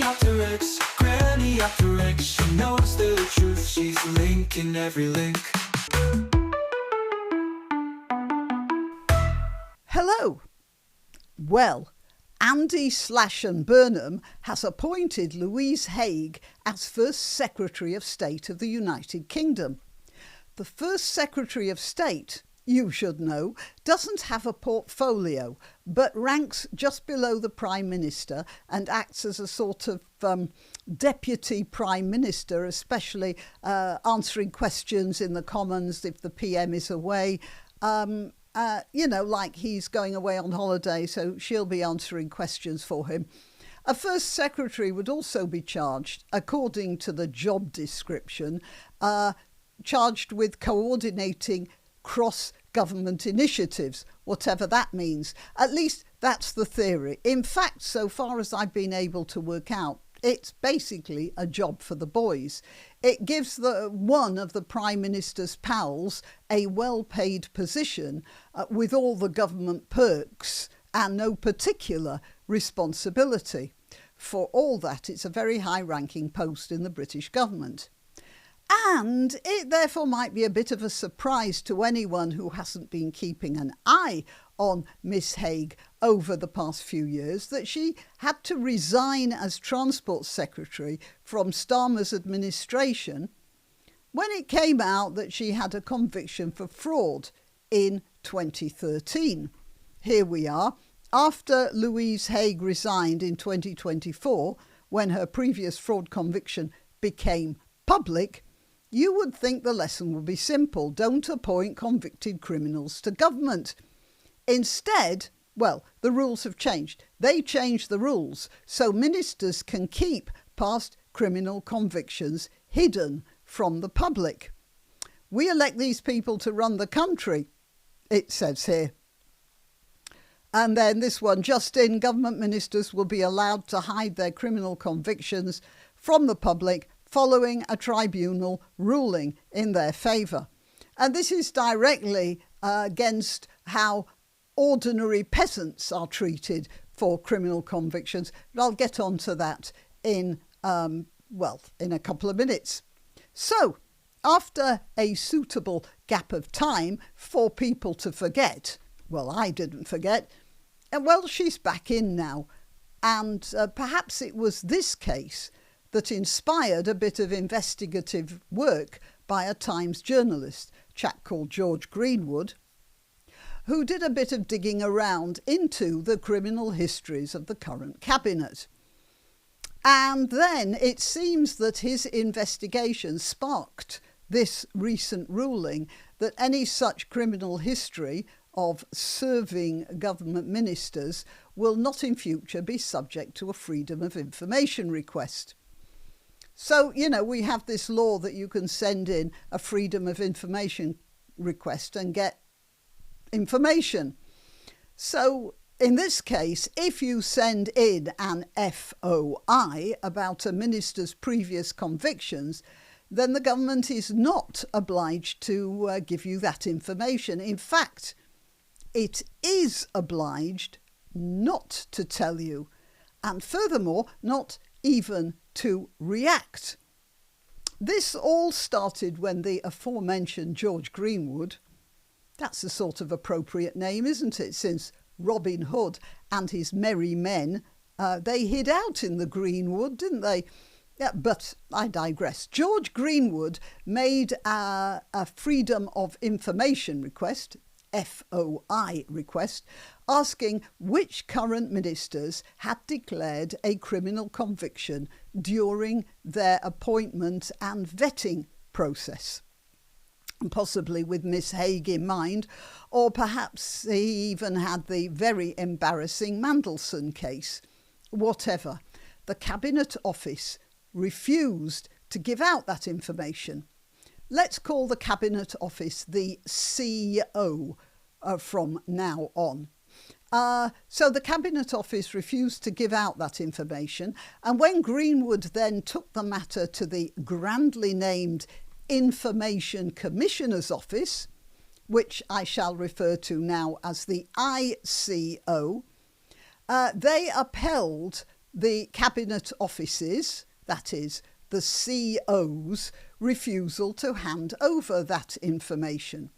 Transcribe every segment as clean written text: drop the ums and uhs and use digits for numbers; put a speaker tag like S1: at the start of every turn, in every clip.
S1: granniopteryx, granniopteryx. She knows the truth, she's linking every link.
S2: Hello. Well, Andy Burnham has appointed Louise Haigh as First Secretary of State of the United Kingdom. The First Secretary of State, you should know, doesn't have a portfolio, but ranks just below the Prime Minister and acts as a sort of Deputy Prime Minister, especially answering questions in the Commons if the PM is away. Like he's going away on holiday, so she'll be answering questions for him. A First Secretary would also be charged, according to the job description, charged with coordinating cross-government initiatives, whatever that means. At least that's the theory. In fact, so far as I've been able to work out, it's basically a job for the boys. It gives one of the Prime Minister's pals a well-paid position with all the government perks and no particular responsibility. For all that, it's a very high-ranking post in the British government. And it therefore might be a bit of a surprise to anyone who hasn't been keeping an eye on Miss Haigh over the past few years that she had to resign as Transport Secretary from Starmer's administration when it came out that she had a conviction for fraud in 2013. Here we are, after Louise Haigh resigned in 2024, when her previous fraud conviction became public. You would think the lesson would be simple: don't appoint convicted criminals to government. Instead, well, the rules have changed. They changed the rules so ministers can keep past criminal convictions hidden from the public. We elect these people to run the country, it says here. And then this one, just in, government ministers will be allowed to hide their criminal convictions from the public following a tribunal ruling in their favour. And this is directly against how ordinary peasants are treated for criminal convictions. But I'll get on to that in a couple of minutes. So, after a suitable gap of time for people to forget, well, I didn't forget, she's back in now. And perhaps it was this case that inspired a bit of investigative work by a Times journalist, a chap called George Greenwood, who did a bit of digging around into the criminal histories of the current cabinet. And then it seems that his investigation sparked this recent ruling that any such criminal history of serving government ministers will not in future be subject to a Freedom of Information request. So, we have this law that you can send in a Freedom of Information request and get information. So, in this case, if you send in an FOI about a minister's previous convictions, then the government is not obliged to give you that information. In fact, it is obliged not to tell you, and furthermore, not even to react. This all started when the aforementioned George Greenwood, that's a sort of appropriate name, isn't it, since Robin Hood and his merry men, they hid out in the greenwood, didn't they? Yeah, but I digress. George Greenwood made a Freedom of Information request, FOI request, asking which current ministers had declared a criminal conviction during their appointment and vetting process. Possibly with Miss Haigh in mind, or perhaps he even had the very embarrassing Mandelson case. Whatever, the Cabinet Office refused to give out that information. Let's call the Cabinet Office the CEO from now on. So the Cabinet Office refused to give out that information, and when Greenwood then took the matter to the grandly named Information Commissioner's Office, which I shall refer to now as the ICO, they upheld the Cabinet Office's, that is, the CO's, refusal to hand over that information.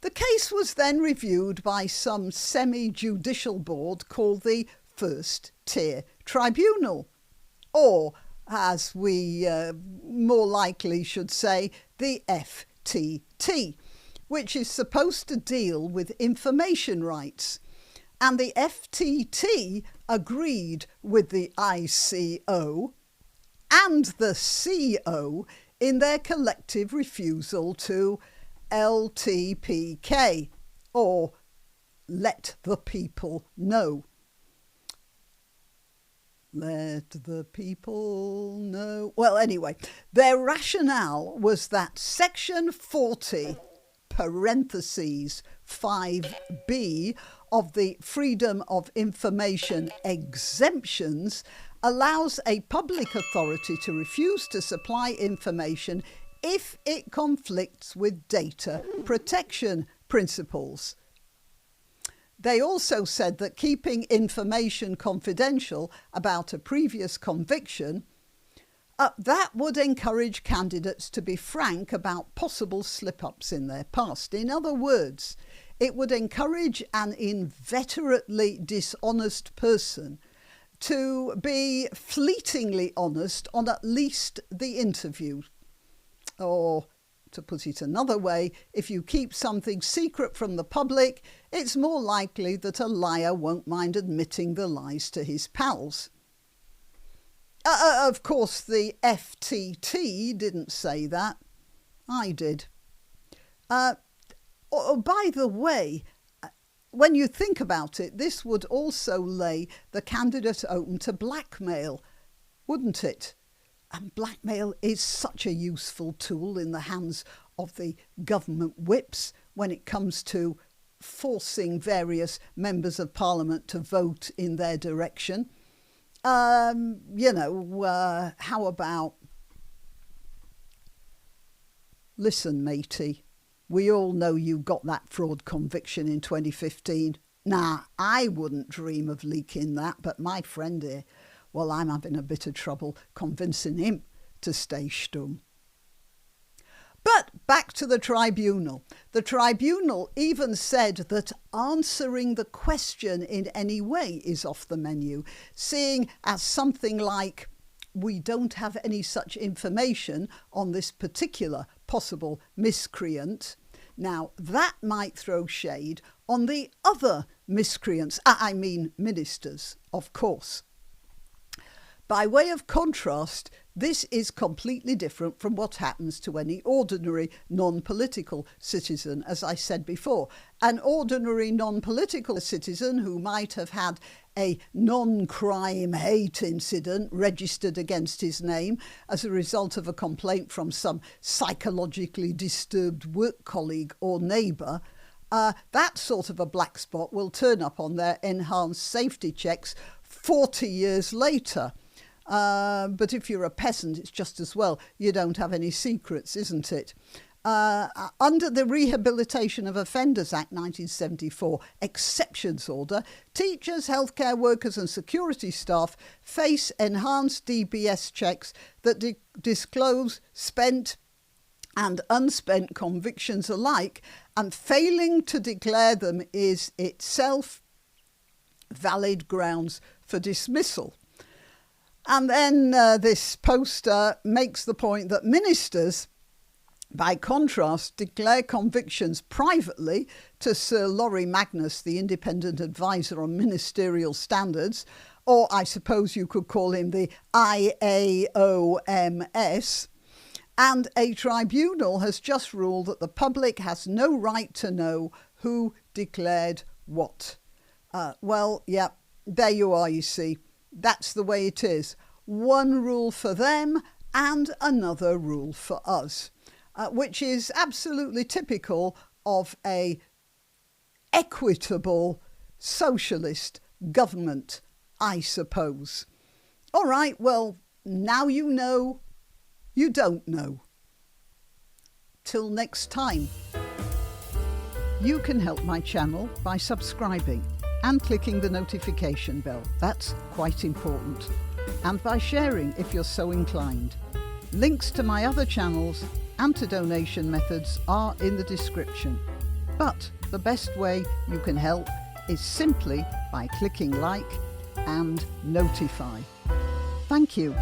S2: The case was then reviewed by some semi-judicial board called the First Tier Tribunal, or, as we more likely should say, the FTT, which is supposed to deal with information rights. And the FTT agreed with the ICO and the CO in their collective refusal to LTPK, or let the people know. Let the people know. Well, anyway, their rationale was that Section 40, parentheses 5B, of the Freedom of Information exemptions allows a public authority to refuse to supply information if it conflicts with data protection principles. They also said that keeping information confidential about a previous conviction, that would encourage candidates to be frank about possible slip-ups in their past. In other words, it would encourage an inveterately dishonest person to be fleetingly honest on at least the interview. Or, to put it another way, if you keep something secret from the public, it's more likely that a liar won't mind admitting the lies to his pals. Of course, the FTT didn't say that. I did. By the way, when you think about it, this would also lay the candidate open to blackmail, wouldn't it? And blackmail is such a useful tool in the hands of the government whips when it comes to forcing various members of parliament to vote in their direction. How about, listen, matey, we all know you got that fraud conviction in 2015. Nah, I wouldn't dream of leaking that, but my friend here, well, I'm having a bit of trouble convincing him to stay stum. But back to the tribunal. The tribunal even said that answering the question in any way is off the menu, seeing as something like, we don't have any such information on this particular possible miscreant. Now, that might throw shade on the other miscreants, I mean ministers, of course. By way of contrast, this is completely different from what happens to any ordinary non-political citizen, as I said before. An ordinary non-political citizen who might have had a non-crime hate incident registered against his name as a result of a complaint from some psychologically disturbed work colleague or neighbour, that sort of a black spot will turn up on their enhanced safety checks 40 years later. But if you're a peasant, it's just as well. You don't have any secrets, isn't it? Under the Rehabilitation of Offenders Act 1974 exceptions order, teachers, healthcare workers and security staff face enhanced DBS checks that disclose spent and unspent convictions alike, and failing to declare them is itself valid grounds for dismissal. And then this poster makes the point that ministers, by contrast, declare convictions privately to Sir Laurie Magnus, the independent advisor on ministerial standards, or I suppose you could call him the IAOMS. And a tribunal has just ruled that the public has no right to know who declared what. There you are, you see. That's the way it is. One rule for them and another rule for us, which is absolutely typical of a equitable socialist government, I suppose. All right, well, now you know, you don't know. Till next time. You can help my channel by subscribing. and clicking the notification bell. That's quite important. And by sharing if you're so inclined. Links to my other channels and to donation methods are in the description. But the best way you can help is simply by clicking like and notify. Thank you.